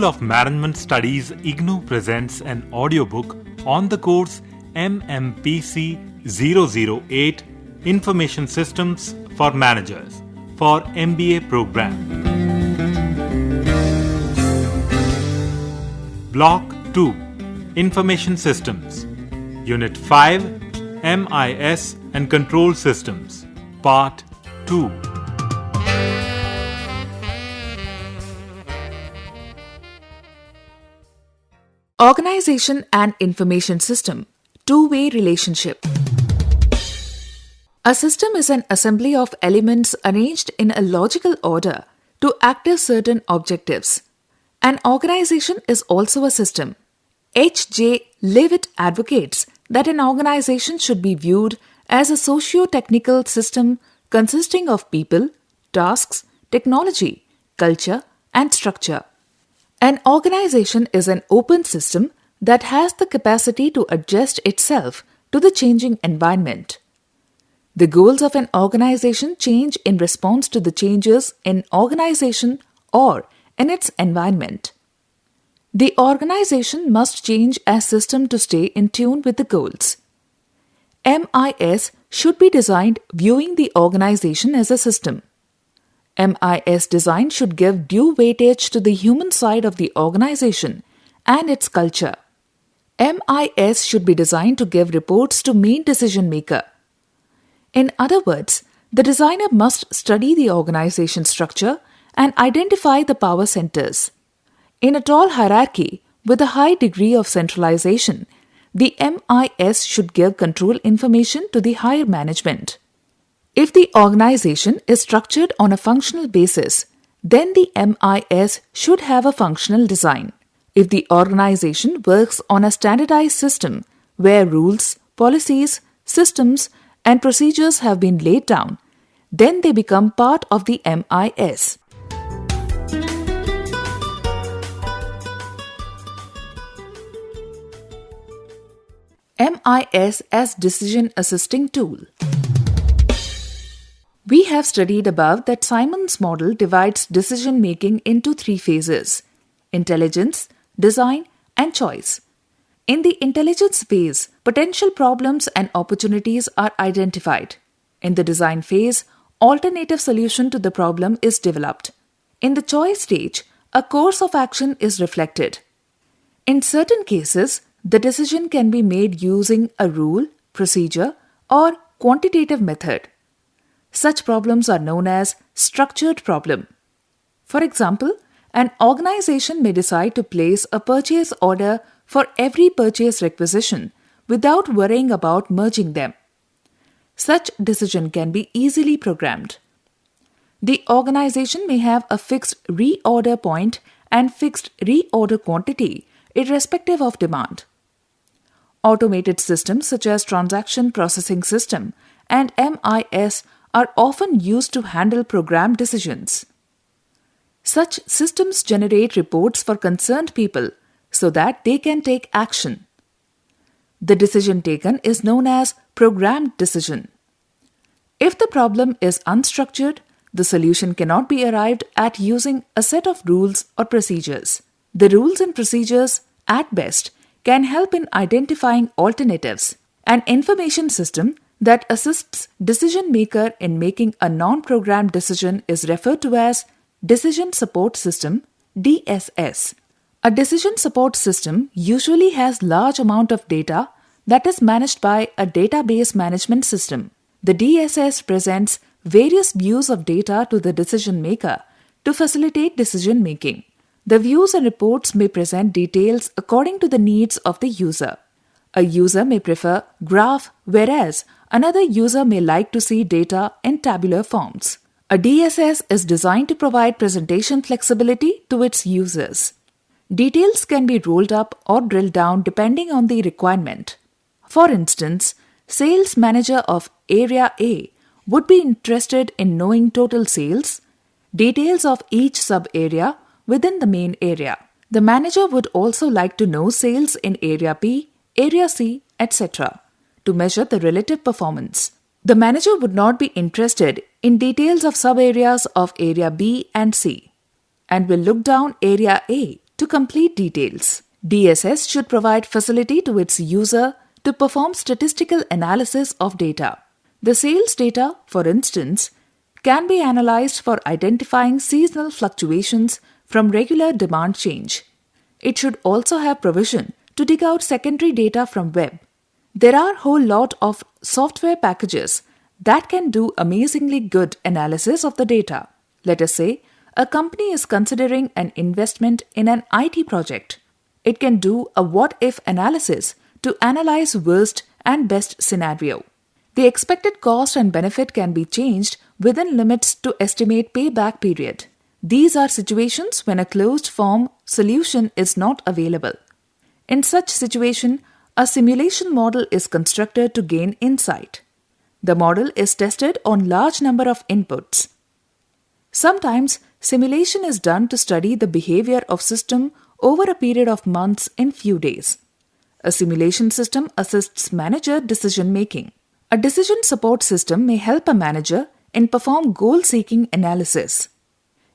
of Management Studies IGNOU presents an audiobook on the course Mmpc 008 Information Systems for Managers for MBA program. Block 2 Information Systems Unit 5 MIS and Control Systems Part 2. Organization and Information System Two-way relationship. A system is an assembly of elements arranged in a logical order to achieve certain objectives. An organization is also a system. H.J. Leavitt advocates that an organization should be viewed as a socio-technical system consisting of people, tasks, technology, culture, and structure. An organization is an open system that has the capacity to adjust itself to the changing environment. The goals of an organization change in response to the changes in organization or in its environment. The organization must change as system to stay in tune with the goals. MIS should be designed viewing the organization as a system. MIS design should give due weightage to the human side of the organization and its culture. MIS should be designed to give reports to main decision maker. In other words, the designer must study the organization structure and identify the power centers. In a tall hierarchy with a high degree of centralization, the MIS should give control information to the higher management. If the organization is structured on a functional basis, then the MIS should have a functional design. If the organization works on a standardized system where rules, policies, systems, and procedures have been laid down, then they become part of the MIS. MIS as decision assisting tool. We have studied above that Simon's model divides decision making into three phases: intelligence, design, and choice. In the intelligence phase, potential problems and opportunities are identified. In the design phase, alternative solution to the problem is developed. In the choice stage, a course of action is reflected. In certain cases, the decision can be made using a rule, procedure, or quantitative method. Such problems are known as structured problem. For example, an organization may decide to place a purchase order for every purchase requisition without worrying about merging them. Such decision can be easily programmed. The organization may have a fixed reorder point and fixed reorder quantity irrespective of demand. Automated systems such as transaction processing system and MIS are often used to handle program decisions. Such systems generate reports for concerned people so that they can take action. The decision taken is known as programmed decision. If the problem is unstructured, the solution cannot be arrived at using a set of rules or procedures. The rules and procedures, at best, can help in identifying alternatives. An information system that assists decision maker in making a non-programmed decision is referred to as Decision Support System, DSS. A decision support system usually has large amount of data that is managed by a database management system. The DSS presents various views of data to the decision maker to facilitate decision making. The views and reports may present details according to the needs of the user. A user may prefer graph, whereas another user may like to see data in tabular forms. A DSS is designed to provide presentation flexibility to its users. Details can be rolled up or drilled down depending on the requirement. For instance, sales manager of Area A would be interested in knowing total sales, details of each sub-area within the main area. The manager would also like to know sales in Area B, Area C, etc. to measure the relative performance. The manager would not be interested in details of sub-areas of Area B and C, and will look down Area A to complete details. DSS should provide facility to its user to perform statistical analysis of data. The sales data, for instance, can be analyzed for identifying seasonal fluctuations from regular demand change. It should also have provision to dig out secondary data from web. There are a whole lot of software packages that can do amazingly good analysis of the data. Let us say a company is considering an investment in an IT project. It can do a what-if analysis to analyze worst and best scenario. The expected cost and benefit can be changed within limits to estimate payback period. These are situations when a closed form solution is not available. In such situation, a simulation model is constructed to gain insight. The model is tested on large number of inputs. Sometimes simulation is done to study the behavior of system over a period of months in few days. A simulation system assists manager decision making. A decision support system may help a manager in perform goal-seeking analysis.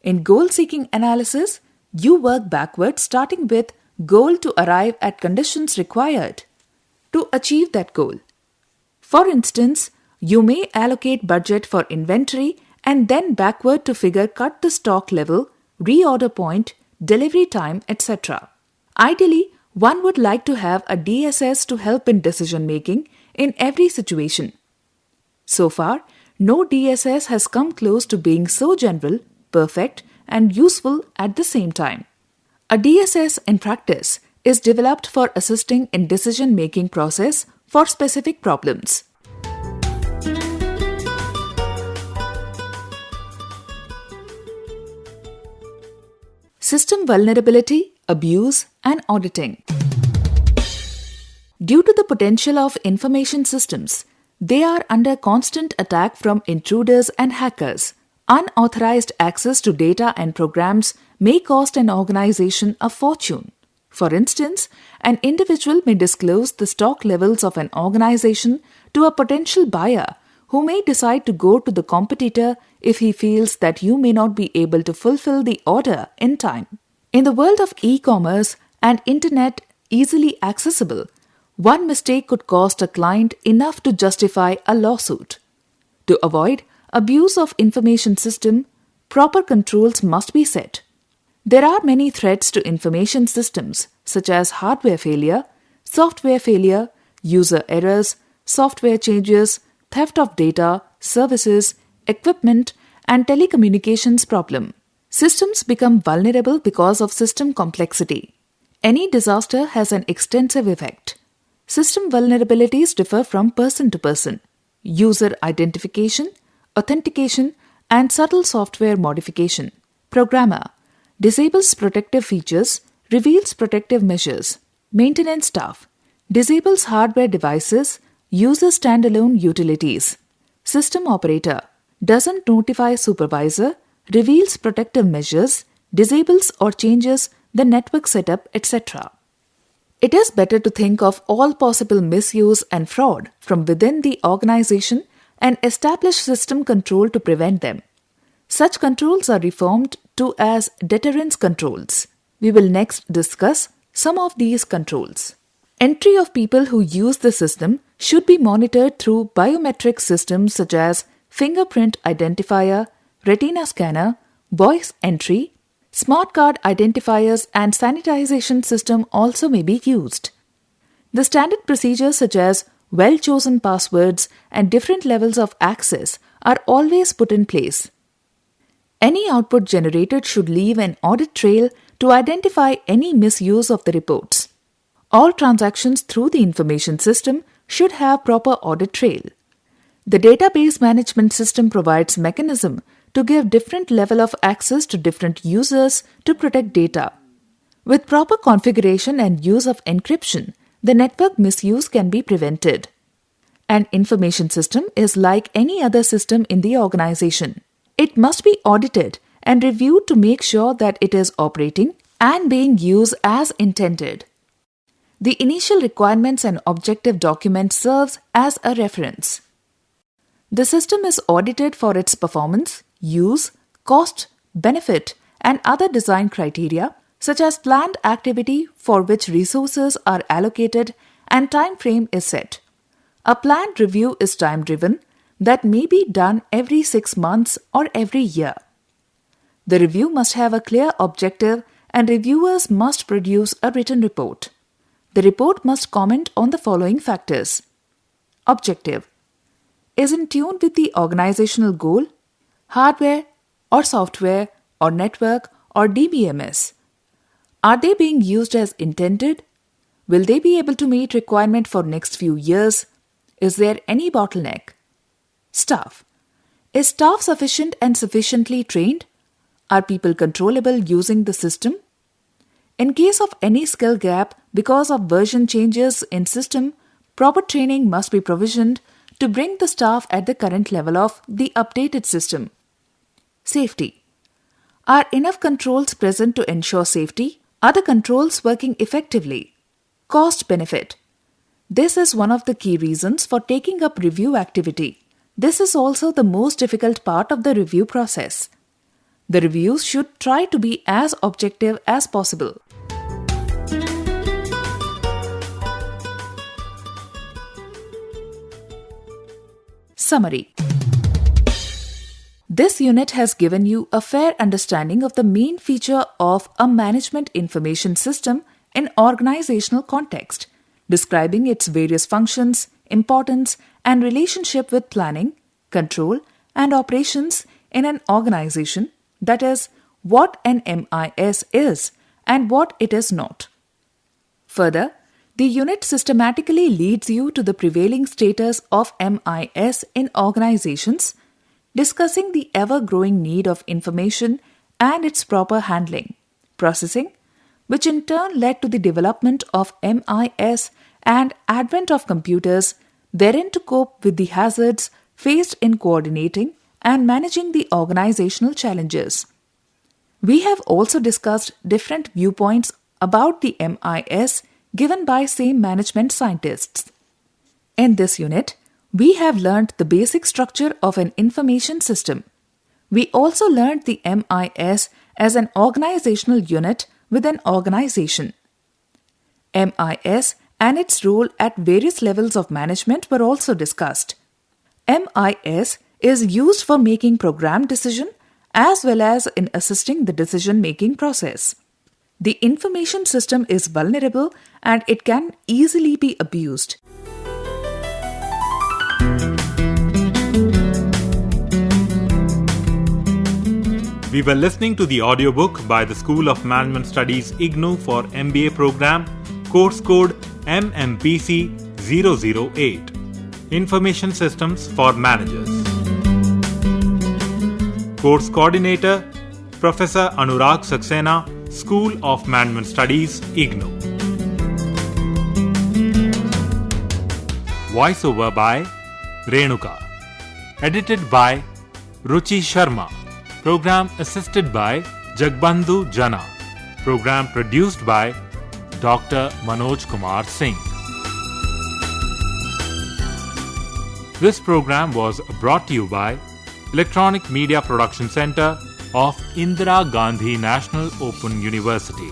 In goal-seeking analysis, you work backwards starting with goal to arrive at conditions required to achieve that goal. For instance, you may allocate budget for inventory and then backward to figure cut the stock level, reorder point, delivery time, etc. Ideally, one would like to have a DSS to help in decision making in every situation. So far, no DSS has come close to being so general, perfect, and useful at the same time. A DSS in practice is developed for assisting in decision-making process for specific problems. System vulnerability, abuse, and auditing. Due to the potential of information systems, they are under constant attack from intruders and hackers. Unauthorized access to data and programs may cost an organization a fortune. For instance, an individual may disclose the stock levels of an organization to a potential buyer who may decide to go to the competitor if he feels that you may not be able to fulfill the order in time. In the world of e-commerce and internet easily accessible, one mistake could cost a client enough to justify a lawsuit. To avoid abuse of information system, proper controls must be set. There are many threats to information systems such as hardware failure, software failure, user errors, software changes, theft of data, services, equipment, and telecommunications problem. Systems become vulnerable because of system complexity. Any disaster has an extensive effect. System vulnerabilities differ from person to person. User identification, authentication, and subtle software modification. Programmer disables protective features, reveals protective measures. Maintenance staff disables hardware devices, uses standalone utilities. System operator doesn't notify supervisor, reveals protective measures, disables or changes the network setup, etc. It is better to think of all possible misuse and fraud from within the organization and establish system control to prevent them. Such controls are referred to as deterrence controls. We will next discuss some of these controls. Entry of people who use the system should be monitored through biometric systems such as fingerprint identifier, retina scanner, voice entry, smart card identifiers, and sanitization system also may be used. The standard procedures such as well-chosen passwords and different levels of access are always put in place. Any output generated should leave an audit trail to identify any misuse of the reports. All transactions through the information system should have proper audit trail. The database management system provides mechanism to give different level of access to different users to protect data. With proper configuration and use of encryption, the network misuse can be prevented. An information system is like any other system in the organization. It must be audited and reviewed to make sure that it is operating and being used as intended. The initial requirements and objective document serves as a reference. The system is audited for its performance, use, cost, benefit, and other design criteria such as planned activity for which resources are allocated and time frame is set. A planned review is time-driven that may be done every 6 months or every year. The review must have a clear objective and reviewers must produce a written report. The report must comment on the following factors. Objective: is in tune with the organizational goal, hardware or software or network or DBMS. Are they being used as intended? Will they be able to meet requirement for next few years? Is there any bottleneck? Staff: is staff sufficient and sufficiently trained? Are people controllable using the system? In case of any skill gap because of version changes in system, proper training must be provisioned to bring the staff at the current level of the updated system. Safety: are enough controls present to ensure safety? Are the controls working effectively? Cost benefit: this is one of the key reasons for taking up review activity. This is also the most difficult part of the review process. The reviews should try to be as objective as possible. Summary. This unit has given you a fair understanding of the main feature of a management information system in organizational context, describing its various functions, importance, and relationship with planning, control, and operations in an organization, that is, what an MIS is and what it is not. Further, the unit systematically leads you to the prevailing status of MIS in organizations, discussing the ever-growing need of information and its proper handling, processing, which in turn led to the development of MIS and advent of computers, therein to cope with the hazards faced in coordinating and managing the organizational challenges. We have also discussed different viewpoints about the MIS given by same management scientists. In this unit, we have learned the basic structure of an information system. We also learned the MIS as an organizational unit with an organization. MIS and its role at various levels of management were also discussed. MIS is used for making program decision as well as in assisting the decision-making process. The information system is vulnerable and it can easily be abused. We were listening to the audiobook by the School of Management Studies IGNOU for MBA program, course code Mmpc 008, Information Systems for Managers. Course Coordinator, Professor Anurag Saxena, School of Management Studies, IGNOU. Voiceover by Renuka. Edited by Ruchi Sharma. Program assisted by Jagbandhu Jana. Program produced by Dr. Manoj Kumar Singh. This program was brought to you by Electronic Media Production Center of Indira Gandhi National Open University.